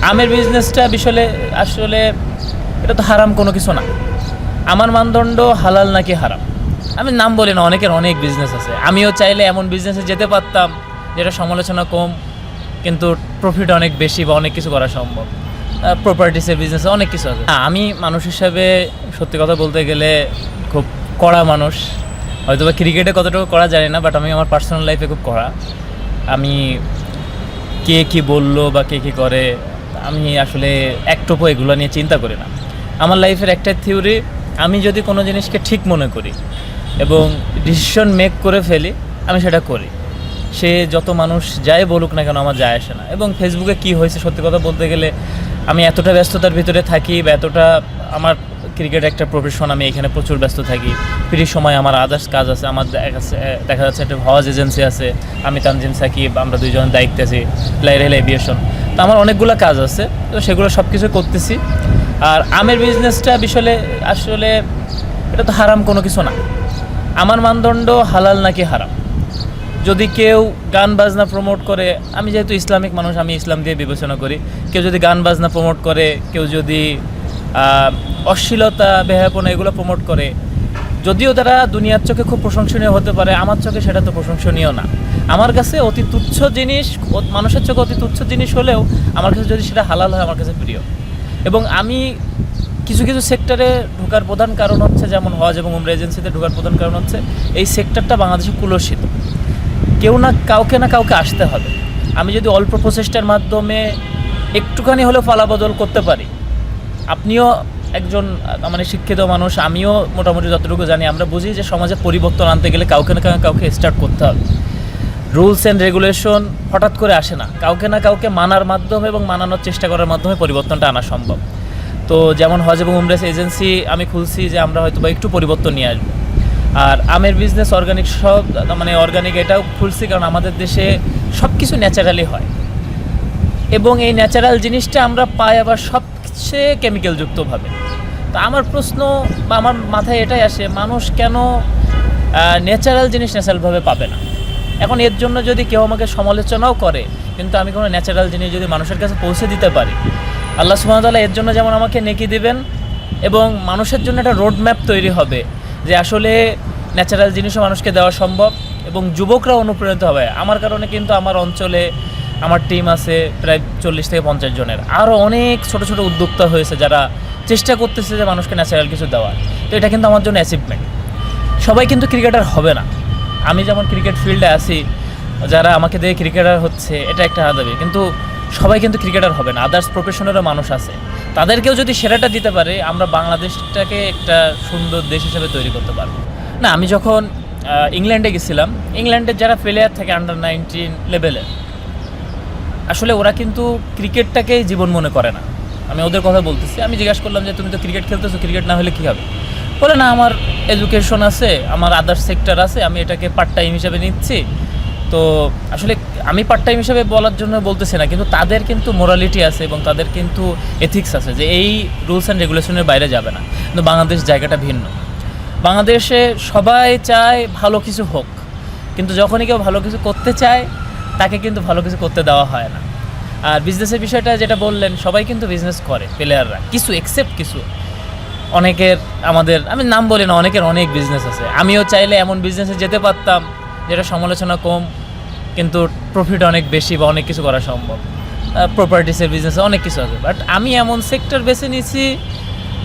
আমের বিজনেসটা আসলে এটা তো হারাম কোনো কিছু না। আমার মানদণ্ড হালাল নাকি হারাম, আমি নাম বলি না, অনেকের অনেক বিজনেস আছে। আমিও চাইলে এমন বিজনেসে যেতে পারতাম যেটা সমালোচনা কম কিন্তু প্রফিট অনেক বেশি বা অনেক কিছু করা সম্ভব। প্রপার্টিসের বিজনেসে অনেক কিছু আছে। আমি মানুষ হিসাবে সত্যি কথা বলতে গেলে খুব কড়া মানুষ। হয়তো বা ক্রিকেটে কতটুকু করা জানি না, বাট আমি আমার পার্সোনাল লাইফে খুব কড়া। আমি কে কী বললো বা কে কী করে আমি আসলে একটুকু এগুলো নিয়ে চিন্তা করি না। আমার লাইফের একটা থিওরি, আমি যদি কোনো জিনিসকে ঠিক মনে করি এবং ডিসিশন মেক করে ফেলি আমি সেটা করি। সে যত মানুষ যাই বলুক না কেন আমার যায় আসে না। এবং ফেসবুকে কী হয়েছে সত্যি কথা বলতে গেলে আমি এতটা ব্যস্ততার ভিতরে থাকি বা এতটা আমার ক্রিকেট একটা প্রফেশন, আমি এখানে প্রচুর ব্যস্ত থাকি। ফ্রি সময় আমার আদার্স কাজ আছে, আমার দেখা যাচ্ছে একটা হজ এজেন্সি আছে, আমি তানজিম সাকিব, আমরা দুইজন দায়িত্বে আছি, প্লেয়ার এভিয়েশন। তো আমার অনেকগুলো কাজ আছে, তো সেগুলো সব কিছু করতেছি। আর আমের বিজনেসটা আসলে এটা তো হারাম কোনো কিছু না। আমার মানদণ্ড হালাল নাকি হারাম। যদি কেউ গান বাজনা প্রমোট করে, আমি যেহেতু ইসলামিক মানুষ আমি ইসলাম দিয়ে বিবেচনা করি, কেউ যদি গান বাজনা প্রমোট করে, কেউ যদি অশ্লীলতা বেহায়াপনা এগুলো প্রমোট করে, যদিও তারা দুনিয়ার চোখে খুব প্রশংসনীয় হতে পারে, আমার চোখে সেটা তো প্রশংসনীয় না। আমার কাছে অতি তুচ্ছ জিনিস, মানুষের চোখে অতি তুচ্ছ জিনিস হলেও আমার কাছে যদি সেটা হালাল হয় আমার কাছে প্রিয়। এবং আমি কিছু কিছু সেক্টরে ঢোকার প্রধান কারণ হচ্ছে, যেমন হজ এবং উমরা এজেন্সিতে ঢোকার প্রধান কারণ হচ্ছে এই সেক্টরটা বাংলাদেশে কুলসিত। কেউ না কাউকে আসতে হবে। আমি যদি অল্প প্রচেষ্টার মাধ্যমে একটুখানি হলেও পালাবদল করতে পারি, আপনিও একজন মানে শিক্ষিত মানুষ, আমিও মোটামুটি যতটুকু জানি, আমরা বুঝি যে সমাজে পরিবর্তন আনতে গেলে কাউকে না কাউকে স্টার্ট করতে হবে। রুলস অ্যান্ড রেগুলেশন হঠাৎ করে আসে না, কাউকে না কাউকে মানার মাধ্যমে এবং মানানোর চেষ্টা করার মাধ্যমে পরিবর্তনটা আনা সম্ভব। তো যেমন হজ এবং উমরা এজেন্সি আমি খুলছি যে আমরা হয়তো বা একটু পরিবর্তন নিয়ে আসবো। আর আমের বিজনেস অর্গানিক অর্গানিক এটাও খুলছি কারণ আমাদের দেশে সব কিছু ন্যাচারালি হয় এবং এই ন্যাচারাল জিনিসটা আমরা পাই আবার সবচেয়ে কেমিক্যালযুক্তভাবে। তো আমার প্রশ্ন বা আমার মাথায় এটাই আসে, মানুষ কেন ন্যাচারাল জিনিস ন্যাচারালভাবে পাবে না? এখন এর জন্য যদি কেউ আমাকে সমালোচনাও করে, কিন্তু আমি কোনো ন্যাচারাল জিনিস যদি মানুষের কাছে পৌঁছে দিতে পারি, আল্লাহ সুবহানাহু ওয়া তাআলা এর জন্য যেমন আমাকে নেকি দিবেন এবং মানুষের জন্য একটা রোড ম্যাপ তৈরি হবে যে আসলে ন্যাচারাল জিনিসও মানুষকে দেওয়া সম্ভব এবং যুবকরা অনুপ্রাণিত হবে। আমার কারণে কিন্তু আমার অঞ্চলে আমার টিম আছে প্রায় 40 থেকে 50 জনের, আরও অনেক ছোট ছোট উদ্যোক্তা হয়েছে যারা চেষ্টা করতেছে যে মানুষকে ন্যাচারাল কিছু দেওয়ার। তো এটা কিন্তু আমার জন্য অ্যাচিভমেন্ট। সবাই কিন্তু ক্রিকেটার হবে না। আমি যেমন ক্রিকেট ফিল্ডে আছি, যারা আমাকে দিয়ে ক্রিকেটার হচ্ছে এটা একটা আদাবি, কিন্তু সবাই কিন্তু ক্রিকেটার হবে না। আদার্স প্রফেশনেরও মানুষ আছে, তাদেরকেও যদি সেরাটা দিতে পারে আমরা বাংলাদেশটাকে একটা সুন্দর দেশ হিসেবে তৈরি করতে পারবো। না, আমি যখন ইংল্যান্ডে গেছিলাম, ইংল্যান্ডের যারা প্লেয়ার থাকে আন্ডার-19 লেভেলের, আসলে ওরা কিন্তু ক্রিকেটটাকেই জীবন মনে করে না। আমি ওদের কথা বলতেছি। আমি জিজ্ঞাসা করলাম যে তুমি তো ক্রিকেট খেলতেছো, ক্রিকেট না হলে কী হবে? বলে না, আমার এডুকেশন আছে, আমার আদার্স সেক্টর আছে, আমি এটাকে পার্ট টাইম হিসেবে নিচ্ছি। তো আসলে আমি পার্ট টাইম হিসেবে বলার জন্য বলতেছি না, কিন্তু তাদের কিন্তু মোরালিটি আছে এবং তাদের কিন্তু এথিক্স আছে যে এই রুলস অ্যান্ড রেগুলেশনের বাইরে যাবে না। কিন্তু বাংলাদেশ জায়গাটা ভিন্ন। বাংলাদেশে সবাই চায় ভালো কিছু হোক, কিন্তু যখনই কেউ ভালো কিছু করতে চায় তাকে কিন্তু ভালো কিছু করতে দেওয়া হয় না। আর বিজনেসের বিষয়টা যেটা বললেন, সবাই কিন্তু বিজনেস করে, প্লেয়াররা কিছু এক্সেপ্ট কিছু। অনেকের আমি নাম বলি না, অনেকের অনেক বিজনেস আছে। আমিও চাইলে এমন বিজনেসে যেতে পারতাম যেটা সমালোচনা কম কিন্তু প্রফিট অনেক বেশি বা অনেক কিছু করা সম্ভব। প্রপার্টিসের বিজনেসে অনেক কিছু আছে, বাট আমি এমন সেক্টর বেছে নিয়েছি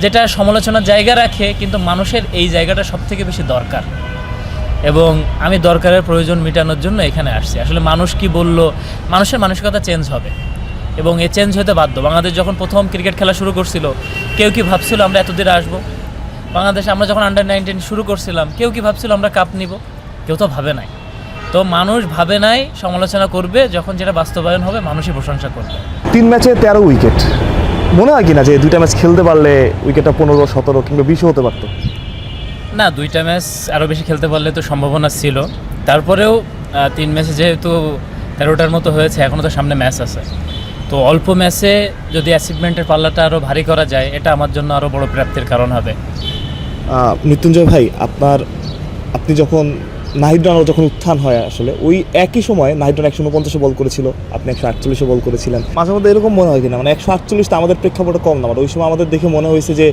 যেটা সমালোচনার জায়গা রাখে, কিন্তু মানুষের এই জায়গাটা সবথেকে বেশি দরকার এবং আমি দরকারের প্রয়োজন মেটানোর জন্য এখানে আসছি। আসলে মানুষ কি বলল, মানুষের মানসিকতা চেঞ্জ হবে এবং এ চেঞ্জ হতে বাধ্য। বাংলাদেশ যখন প্রথম ক্রিকেট খেলা শুরু করছিল, কেউ কি ভাবছিল আমরা এত দূরে আসবো? বাংলাদেশে আমরা যখন আন্ডার-19 শুরু করছিলাম, কেউ কি ভাবছিল আমরা কাপ নিব? কেউ তো ভাবে নাই। তো মানুষ ভাবে নাই, সমালোচনা করবে, যখন যেটা বাস্তবায়ন হবে মানুষই প্রশংসা করবে। 3 ম্যাচে 13 উইকেট, মনে হয় কিনা যে 2টা ম্যাচ খেলতে পারলে উইকেটটা 15, 17 কিংবা 20 হতে পারতো? না, 2টা ম্যাচ আরও বেশি খেলতে পারলে তো সম্ভাবনা ছিল। তারপরেও 3 ম্যাচে যেহেতু 13টার মতো হয়েছে, এখনও তো সামনে ম্যাচ আছে। তো অল্প ম্যাচে যদি অ্যাচিভমেন্টের পাল্লাটা আরও ভারী করা যায়, এটা আমার জন্য আরও বড় প্রাপ্তির কারণ হবে। মৃত্যুঞ্জয় ভাই, আপনি যখন নাহিদ রানার যখন উত্থান হয় আসলে ওই একই সময় নাহিদ রানা 149 বল করেছিল, আপনি 148 বল করেছিলেন। মাঝে মধ্যে এরকম মনে হয় কিনা মানে 148টা আমাদের প্রেক্ষাপটে কম না, মানে ওই সময় আমাদের দেখে মনে হয়েছে যে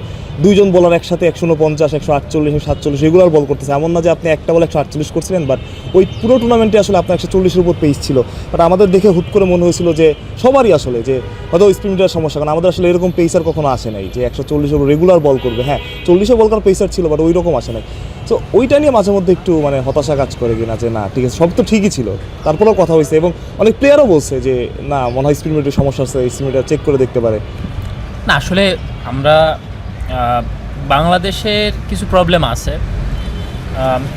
দুইজন বোলার একসাথে 149, 148, 147 রেগুলার বল করতেছে। এমন না যে আপনি একটা বল 148 করছিলেন, বাট ওই পুরো টুর্নামেন্টে আসলে আপনার 140-এর উপর পেস ছিল। বাট আমাদের দেখে হুট করে মনে হয়েছিল যে সবারই আসলে যে হয়তো স্পিন মিটার সমস্যা, কারণ আমাদের আসলে এরকম পেসার কখনো আসে নাই যে 140-এর উপর রেগুলার বল করবে। হ্যাঁ, 40-এ বল করার পেসার ছিল, বাট ওই রকম আসে নাই। তো ওইটা নিয়ে মাঝে মধ্যে একটু মানে হতাশা কাজ করে কিনা যে না ঠিক আছে, সব তো ঠিকই ছিল, তারপরেও কথা হয়েছে এবং অনেক প্লেয়ারও বলছে যে না মনে হয় স্পিন মিটারের সমস্যা আছে, স্পিন মিটার চেক করে দেখতে পারে। না আসলে আমরা বাংলাদেশের কিছু প্রবলেম আছে।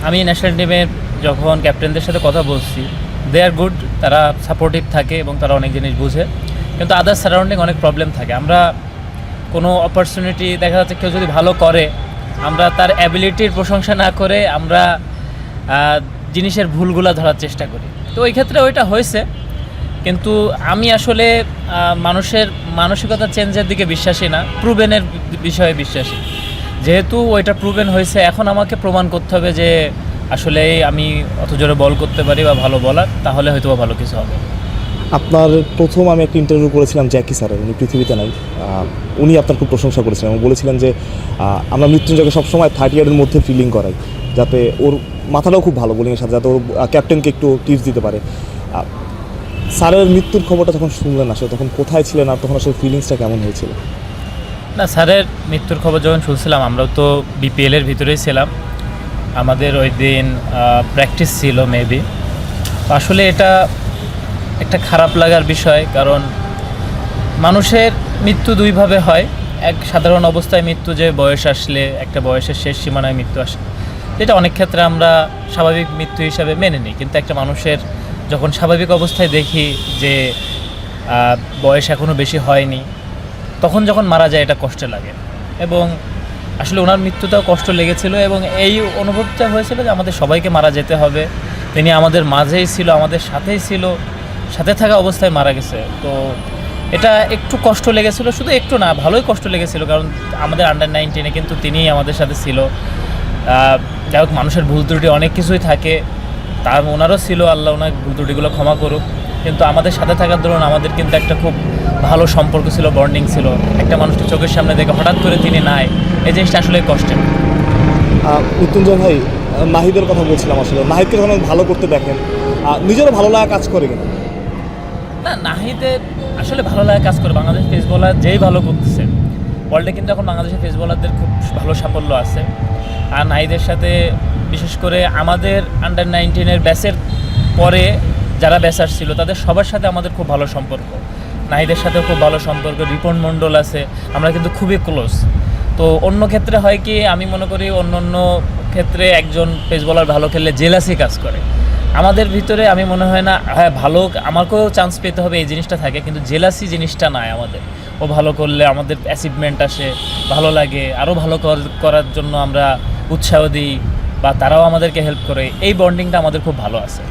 আমি ন্যাশনাল টিমের যখন ক্যাপ্টেনদের সাথে কথা বলছি, দে আর গুড, তারা সাপোর্টিভ থাকে এবং তারা অনেক জিনিস বুঝে, কিন্তু আদার্স সারাউন্ডিং অনেক প্রবলেম থাকে। আমরা কোনো অপরচুনিটি দেখা যাচ্ছে কেউ যদি ভালো করে, আমরা তার অ্যাবিলিটির প্রশংসা না করে আমরা জিনিসের ভুলগুলো ধরার চেষ্টা করি। তো ওই ক্ষেত্রে ওইটা হয়েছে, কিন্তু আমি আসলে মানুষের মানসিকতা চেঞ্জের দিকে বিশ্বাসী না, প্রুভেনের বিষয়ে বিশ্বাসী। যেহেতু ওইটা প্রুভেন হয়েছে, এখন আমাকে প্রমাণ করতে হবে যে আসলে আমি অত জোরে বল করতে পারি বা ভালো বলার, তাহলে হয়তো ভালো কিছু হবে। আপনার প্রথম আমি একটা ইন্টারভিউ করেছিলাম জ্যাকি স্যারের, উনি পৃথিবীতে নাই। উনি আপনার খুব প্রশংসা করেছিলেন এবং বলেছিলেন যে আমরা মৃত্যুঞ্জয়কে সবসময় 30 ইয়ার্ডের মধ্যে ফিল্ডিং করাই, যাতে ওর মাথাটাও খুব ভালো বোলিংয়ের সাথে, যাতে ওর ক্যাপ্টেনকে একটু টিপস দিতে পারে। স্যারের মৃত্যুর খবরটা যখন শুনলেন আসলে তখন কোথায় ছিলেন আর তখন আসলে ফিলিংসটা কেমন হয়েছিল? না, স্যারের মৃত্যুর খবর যখন শুনছিলাম, আমরাও তো বিপিএলের ভিতরেই ছিলাম, আমাদের ওই দিন প্র্যাকটিস ছিল মেবি। আসলে এটা একটা খারাপ লাগার বিষয়, কারণ মানুষের মৃত্যু দুইভাবে হয়। এক সাধারণ অবস্থায় মৃত্যু, যে বয়স আসলে একটা বয়সের শেষ সীমানায় মৃত্যু আসে, যেটা অনেক ক্ষেত্রে আমরা স্বাভাবিক মৃত্যু হিসাবে মেনে নিই। কিন্তু একটা মানুষের যখন স্বাভাবিক অবস্থায় দেখি যে বয়স এখনও বেশি হয়নি, তখন যখন মারা যায় এটা কষ্ট লাগে। এবং আসলে ওনার মৃত্যুটাও কষ্ট লেগেছিল এবং এই অনুভবটা হয়েছিল যে আমাদের সবাইকে মারা যেতে হবে। তিনি আমাদের মাঝেই ছিল, আমাদের সাথেই ছিল, সাথে থাকা অবস্থায় মারা গেছে। তো এটা একটু কষ্ট লেগেছিল, শুধু একটু না, ভালোই কষ্ট লেগেছিল, কারণ আমাদের আন্ডার-19 কিন্তু তিনিই আমাদের সাথে ছিল। যাই হোক, মানুষের ভুল ত্রুটি অনেক কিছুই থাকে, তার ওনারও ছিল, আল্লাহ ওনার ভুল ত্রুটিগুলো ক্ষমা করুক। কিন্তু আমাদের সাথে থাকার দরুন আমাদের কিন্তু একটা খুব ভালো সম্পর্ক ছিল, বন্ডিং ছিল। একটা মানুষকে চোখের সামনে দেখে হঠাৎ করে তিনি নাই, এই জিনিসটা আসলে কষ্টের। মৃত্যুঞ্জয় ভাই, নাহিদের কথা বলছিলাম। আসলে নাহিদকে যখন ভালো করতে দেখেন, নিজেরও ভালো লাগা কাজ করে কিনা? না, নাহিদের আসলে ভালো লাগে কাজ করে। বাংলাদেশ পেস বোলার যেই ভালো করতেছে, ওয়ার্ল্ডে কিন্তু এখন বাংলাদেশের পেস বোলারদের খুব ভালো সাফল্য আছে। আর নাহিদের সাথে বিশেষ করে আমাদের আন্ডার-19 ব্যাচের পরে যারা ব্যাচার ছিল তাদের সবার সাথে আমাদের খুব ভালো সম্পর্ক। নাহিদের সাথেও খুব ভালো সম্পর্ক, রিপন মণ্ডল আছে, আমরা কিন্তু খুবই ক্লোজ। তো অন্য ক্ষেত্রে হয় কি, আমি মনে করি অন্য ক্ষেত্রে একজন পেস বোলার ভালো খেললে জেলাসি কাজ করে। আমাদের ভিতরে আমি মনে হয় না, হ্যাঁ ভালো আমাকেও চান্স পেতে হবে এই জিনিসটা থাকে, কিন্তু জেলাসি জিনিসটা নাই আমাদের। ও ভালো করলে আমাদের অ্যাচিভমেন্ট আসে, ভালো লাগে, আরও ভালো করার জন্য আমরা উৎসাহ দিই বা তারাও আমাদেরকে হেল্প করে। এই বন্ডিংটা আমাদের খুব ভালো আছে।